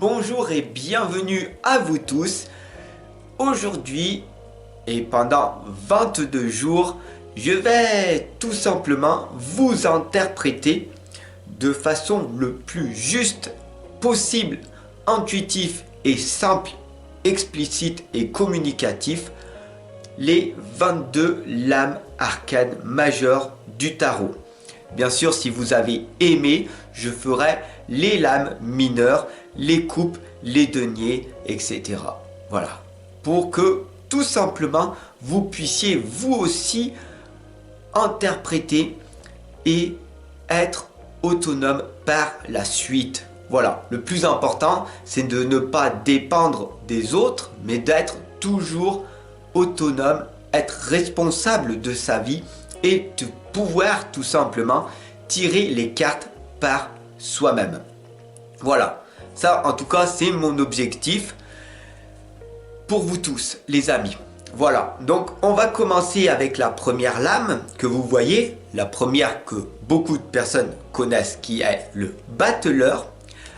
Bonjour et bienvenue à vous tous. Aujourd'hui et pendant 22 jours, je vais tout simplement vous interpréter de façon le plus juste possible, intuitif et simple, explicite et communicatif, les 22 lames arcanes majeures du tarot. Bien sûr, si vous avez aimé, je ferai les lames mineures, les coupes, les deniers, etc. Voilà. Pour que tout simplement vous puissiez vous aussi interpréter et être autonome par la suite. Voilà. Le plus important, c'est de ne pas dépendre des autres, mais d'être toujours autonome, être responsable de sa vie et de pouvoir tout simplement tirer les cartes par soi-même. Voilà, ça en tout cas c'est mon objectif pour vous tous les amis. Voilà, donc on va commencer avec la première lame que vous voyez, la première que beaucoup de personnes connaissent qui est le battleur.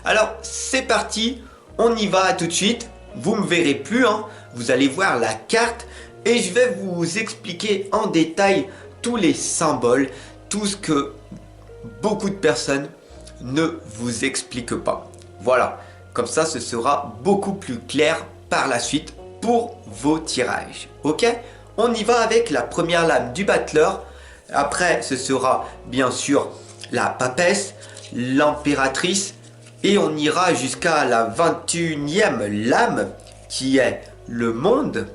Alors c'est parti, on y va tout de suite, vous me verrez plus, hein. Vous allez voir la carte et je vais vous expliquer en détail tous les symboles, tout ce que beaucoup de personnes ne vous expliquent pas. Voilà, comme ça ce sera beaucoup plus clair par la suite pour vos tirages. Ok, on y va avec la première lame du battleur. Après ce sera bien sûr la papesse, l'impératrice et on ira jusqu'à la 21e lame qui est le monde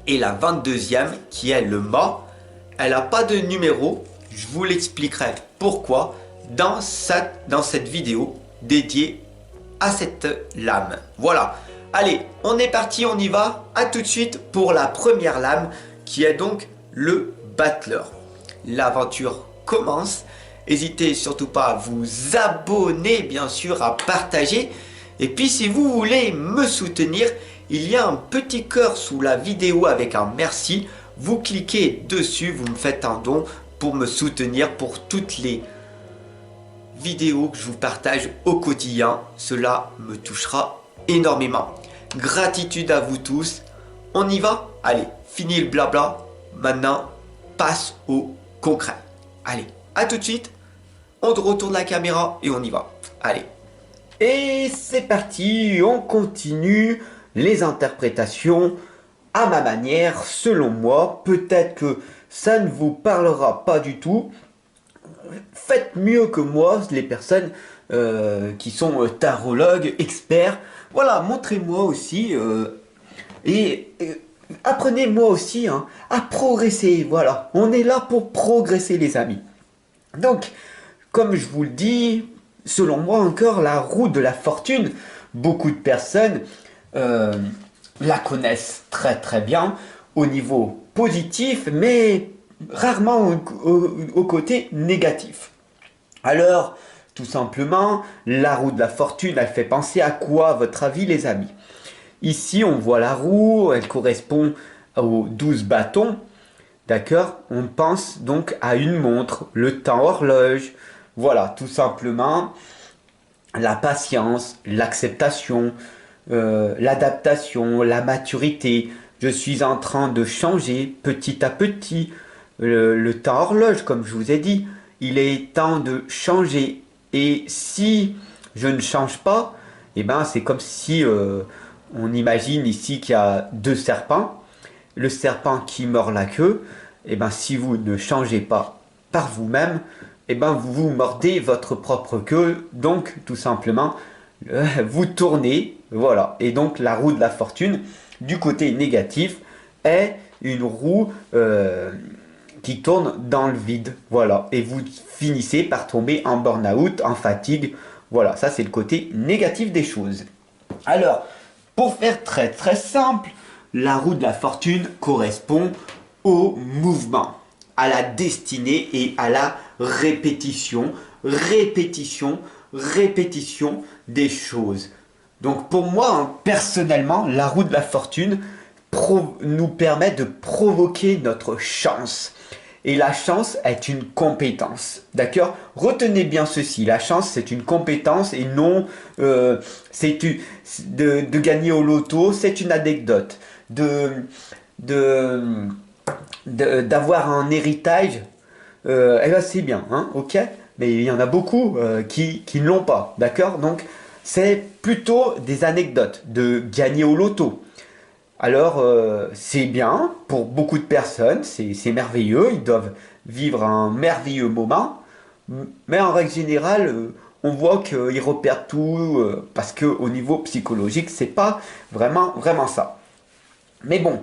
et la 22e qui est le mât. Elle n'a pas de numéro, je vous l'expliquerai pourquoi dans cette vidéo dédiée à cette lame. Voilà, allez, on est parti, on y va. À tout de suite pour la première lame qui est donc le battleur. L'aventure commence. N'hésitez surtout pas à vous abonner, bien sûr, à partager. Et puis si vous voulez me soutenir, il y a un petit cœur sous la vidéo avec un merci. Vous cliquez dessus, vous me faites un don pour me soutenir pour toutes les vidéos que je vous partage au quotidien. Cela me touchera énormément. Gratitude à vous tous. On y va? Allez, fini le blabla. Maintenant, passe au concret. Allez, à tout de suite. On retourne la caméra et on y va. Allez. Et c'est parti, on continue les interprétations à ma manière, selon moi. Peut-être que ça ne vous parlera pas du tout. Faites mieux que moi, les personnes qui sont tarologues, experts. Voilà, montrez-moi aussi et apprenez moi aussi hein, à progresser. Voilà, on est là pour progresser les amis. Donc, comme je vous le dis, selon moi encore, la roue de la fortune, beaucoup de personnes la connaissent très très bien au niveau positif, mais rarement au côté négatif. Alors, tout simplement, la roue de la fortune, elle fait penser à quoi à votre avis les amis? Ici, on voit la roue, elle correspond aux 12 bâtons. D'accord? On pense donc à une montre, le temps horloge. Voilà, tout simplement, la patience, l'acceptation, l'adaptation, la maturité. Je suis en train de changer petit à petit. Le temps horloge, comme je vous ai dit, il est temps de changer. Et si je ne change pas, eh ben, c'est comme si on imagine ici qu'il y a deux serpents. Le serpent qui mord la queue, eh ben, si vous ne changez pas par vous-même, eh ben, vous mordez votre propre queue. Donc, tout simplement, vous tournez. Voilà. Et donc, la roue de la fortune, du côté négatif, est une roue qui tourne dans le vide. Voilà. Et vous finissez par tomber en burn-out, en fatigue. Voilà. Ça, c'est le côté négatif des choses. Alors, pour faire très très simple, la roue de la fortune correspond au mouvement, à la destinée et à la répétition, répétition, répétition des choses. Donc pour moi, hein, personnellement, la roue de la fortune nous permet de provoquer notre chance. Et la chance est une compétence. D'accord? Retenez bien ceci. La chance, c'est une compétence et non de gagner au loto, c'est une anecdote. De, d'avoir un héritage, eh ben c'est bien, hein, ok? Mais il y en a beaucoup qui ne l'ont pas, d'accord? Donc, c'est plutôt des anecdotes de gagner au loto. Alors, c'est bien pour beaucoup de personnes, c'est merveilleux, ils doivent vivre un merveilleux moment, mais en règle générale, on voit qu'ils repèrent tout parce qu'au niveau psychologique, c'est pas vraiment ça. Mais bon,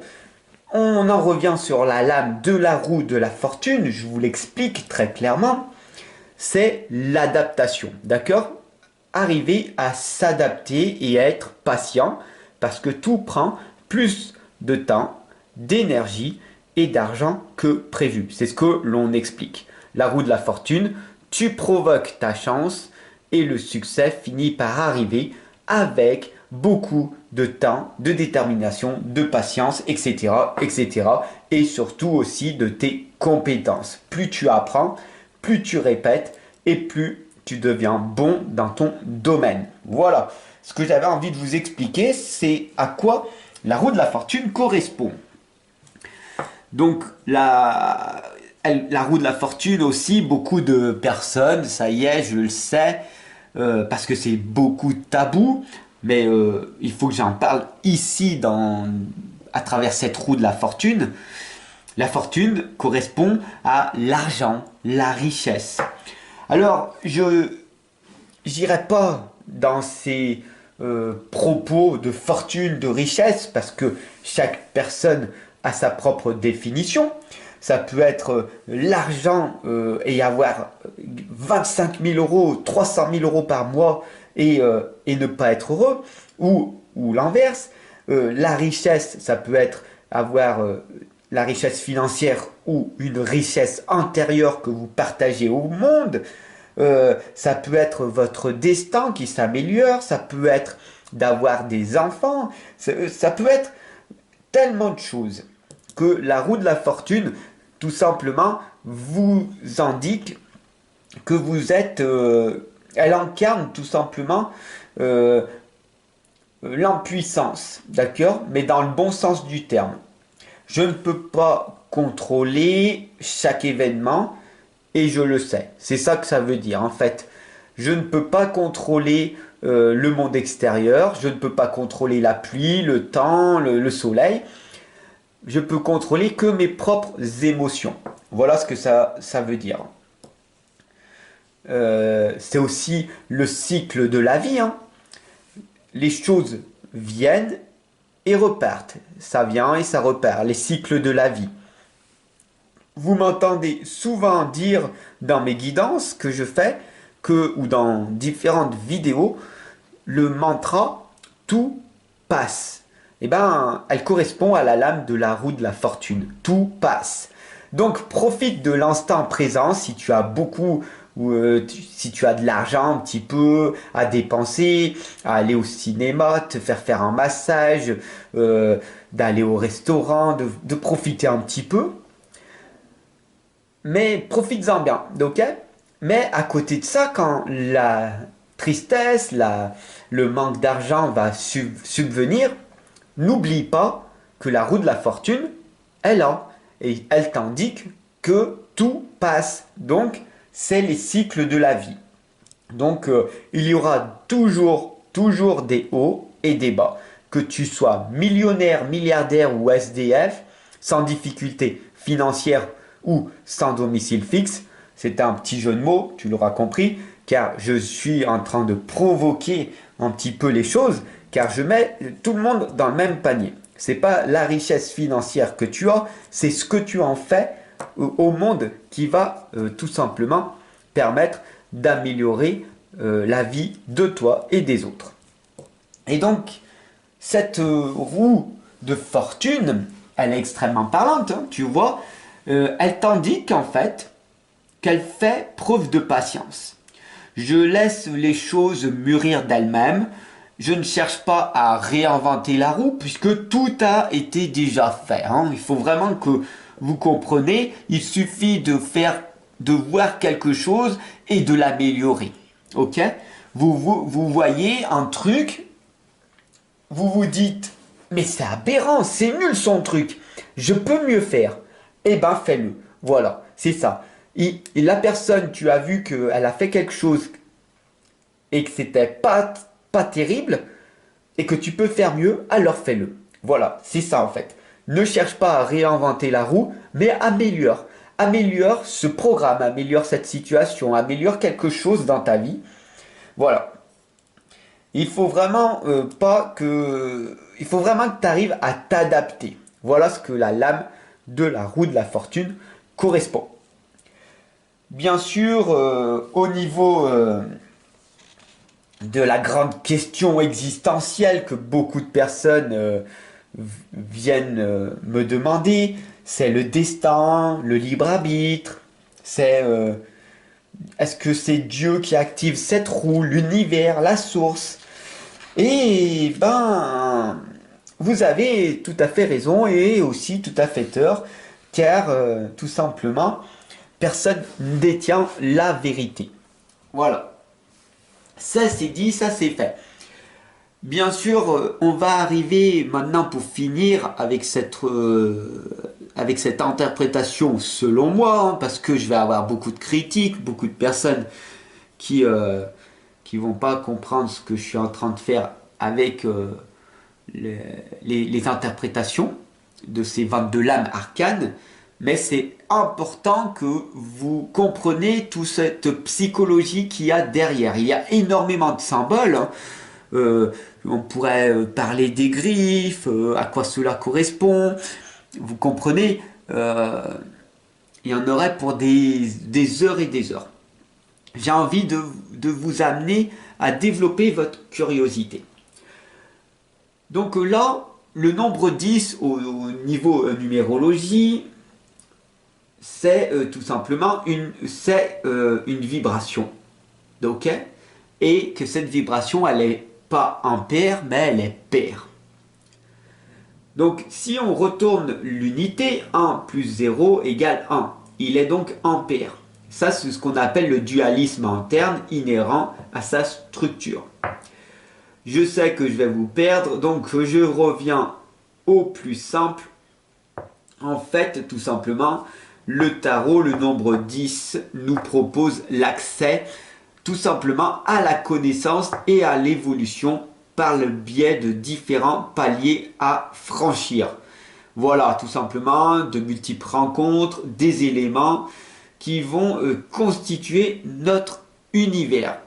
on en revient sur la lame de la roue de la fortune, je vous l'explique très clairement, c'est l'adaptation, d'accord? Arriver à s'adapter et à être patient parce que tout prend plus de temps, d'énergie et d'argent que prévu. C'est ce que l'on explique. La roue de la fortune, tu provoques ta chance et le succès finit par arriver avec beaucoup de temps, de détermination, de patience, etc., etc. Et surtout aussi de tes compétences. Plus tu apprends, plus tu répètes et plus tu deviens bon dans ton domaine. Voilà. Ce que j'avais envie de vous expliquer, c'est à quoi la roue de la fortune correspond. Donc la roue de la fortune aussi, beaucoup de personnes, ça y est, je le sais, parce que c'est beaucoup tabou, mais il faut que j'en parle ici à travers cette roue de la fortune. La fortune correspond à l'argent, la richesse. Alors, je n'irai pas dans ces propos de fortune, de richesse, parce que chaque personne a sa propre définition. Ça peut être l'argent et avoir 25 000 euros, 300 000 euros par mois et ne pas être heureux, ou l'inverse. La richesse, ça peut être avoir la richesse financière ou une richesse intérieure que vous partagez au monde. Ça peut être votre destin qui s'améliore, ça peut être d'avoir des enfants, ça peut être tellement de choses que la roue de la fortune, tout simplement, vous indique que vous êtes... elle incarne tout simplement l'impuissance, d'accord? Mais dans le bon sens du terme. Je ne peux pas contrôler chaque événement et je le sais. C'est ça que ça veut dire en fait. Je ne peux pas contrôler le monde extérieur, je ne peux pas contrôler la pluie, le temps, le soleil. Je peux contrôler que mes propres émotions. Voilà ce que ça veut dire. C'est aussi le cycle de la vie, hein. Les choses viennent et repartent. Ça vient et ça repart. Les cycles de la vie. Vous m'entendez souvent dire dans mes guidances que je fais, ou dans différentes vidéos, le mantra « tout passe ». Eh bien, elle correspond à la lame de la roue de la fortune. Tout passe. Donc, profite de l'instant présent si tu as beaucoup, si tu as de l'argent un petit peu à dépenser, à aller au cinéma, te faire un massage, d'aller au restaurant, de profiter un petit peu. Mais profites-en bien, ok? Mais à côté de ça, quand la tristesse, le manque d'argent va subvenir, n'oublie pas que la roue de la fortune est là et elle t'indique que tout passe. Donc, c'est les cycles de la vie. Donc, il y aura toujours des hauts et des bas. Que tu sois millionnaire, milliardaire ou SDF, sans difficulté financière ou sans domicile fixe, c'est un petit jeu de mots, tu l'auras compris, car je suis en train de provoquer un petit peu les choses, car je mets tout le monde dans le même panier. C'est pas la richesse financière que tu as, c'est ce que tu en fais au monde qui va tout simplement permettre d'améliorer la vie de toi et des autres. Et donc, cette roue de fortune, elle est extrêmement parlante, hein, tu vois, elle t'indique en fait qu'elle fait preuve de patience. Je laisse les choses mûrir d'elles-mêmes. Je ne cherche pas à réinventer la roue puisque tout a été déjà fait, hein. Il faut vraiment que Vous comprenez? Il suffit de voir quelque chose et de l'améliorer. Ok? Vous voyez un truc, vous vous dites, mais c'est aberrant, c'est nul son truc, je peux mieux faire. Eh ben, fais-le. Voilà, c'est ça. Et la personne, tu as vu qu'elle a fait quelque chose et que c'était pas terrible et que tu peux faire mieux, alors fais-le. Voilà, c'est ça en fait. Ne cherche pas à réinventer la roue, mais améliore. Améliore ce programme, améliore cette situation, améliore quelque chose dans ta vie. Voilà. Il faut vraiment il faut vraiment que tu arrives à t'adapter. Voilà ce que la lame de la roue de la fortune correspond. Bien sûr, au niveau de la grande question existentielle que beaucoup de personnes viennent me demander, c'est le destin, le libre arbitre, c'est est-ce que c'est Dieu qui active cette roue, l'univers, la source? Et ben, vous avez tout à fait raison et aussi tout à fait tort, car tout simplement, personne ne détient la vérité. Voilà. Ça c'est dit, ça c'est fait. Bien sûr, on va arriver maintenant pour finir avec cette interprétation selon moi, hein, parce que je vais avoir beaucoup de critiques, beaucoup de personnes qui vont pas comprendre ce que je suis en train de faire avec les interprétations de ces 22 lames arcanes. Mais c'est important que vous compreniez toute cette psychologie qu'il y a derrière. Il y a énormément de symboles. Hein. On pourrait parler des griffes, à quoi cela correspond. Vous comprenez, il y en aurait pour des heures et des heures. J'ai envie de vous amener à développer votre curiosité. Donc là, le nombre 10 au niveau numérologie, c'est tout simplement une vibration. Ok? Et que cette vibration, elle n'est pas impaire, mais elle est paire. Donc si on retourne l'unité, 1 plus 0 égale 1. Il est donc ampère. Ça, c'est ce qu'on appelle le dualisme interne inhérent à sa structure. Je sais que je vais vous perdre, donc je reviens au plus simple. En fait, tout simplement, le tarot, le nombre 10, nous propose l'accès tout simplement à la connaissance et à l'évolution par le biais de différents paliers à franchir. Voilà, tout simplement, de multiples rencontres, des éléments qui vont constituer notre univers.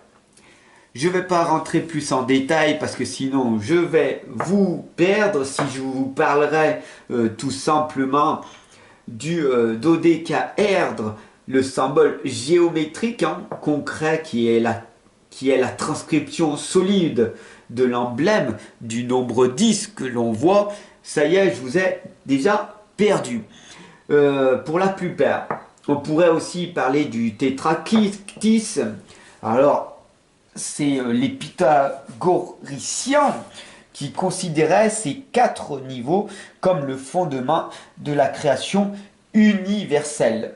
Je ne vais pas rentrer plus en détail parce que sinon je vais vous perdre si je vous parlerai tout simplement du dodécaèdre, le symbole géométrique concret qui est la transcription solide de l'emblème du nombre 10 que l'on voit. Ça y est, je vous ai déjà perdu. Pour la plupart, on pourrait aussi parler du tétraktis. Alors, c'est les pythagoriciens qui considéraient ces 4 niveaux comme le fondement de la création universelle.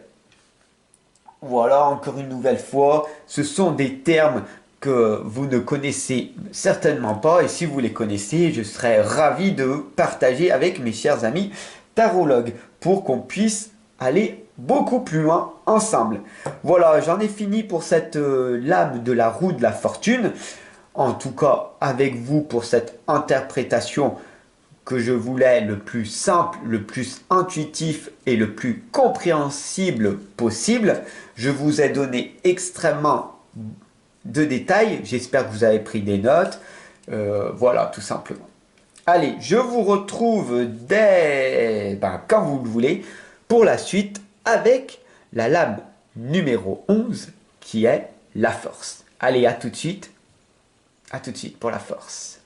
Voilà, encore une nouvelle fois, ce sont des termes que vous ne connaissez certainement pas, et si vous les connaissez, je serais ravi de partager avec mes chers amis tarologues pour qu'on puisse aller beaucoup plus loin ensemble. Voilà, j'en ai fini pour cette lame de la roue de la fortune. En tout cas, avec vous pour cette interprétation que je voulais le plus simple, le plus intuitif et le plus compréhensible possible. Je vous ai donné extrêmement de détails. J'espère que vous avez pris des notes. Voilà, tout simplement. Allez, je vous retrouve quand vous le voulez pour la suite avec la lame numéro 11 qui est la force. Allez, à tout de suite. À tout de suite pour la force.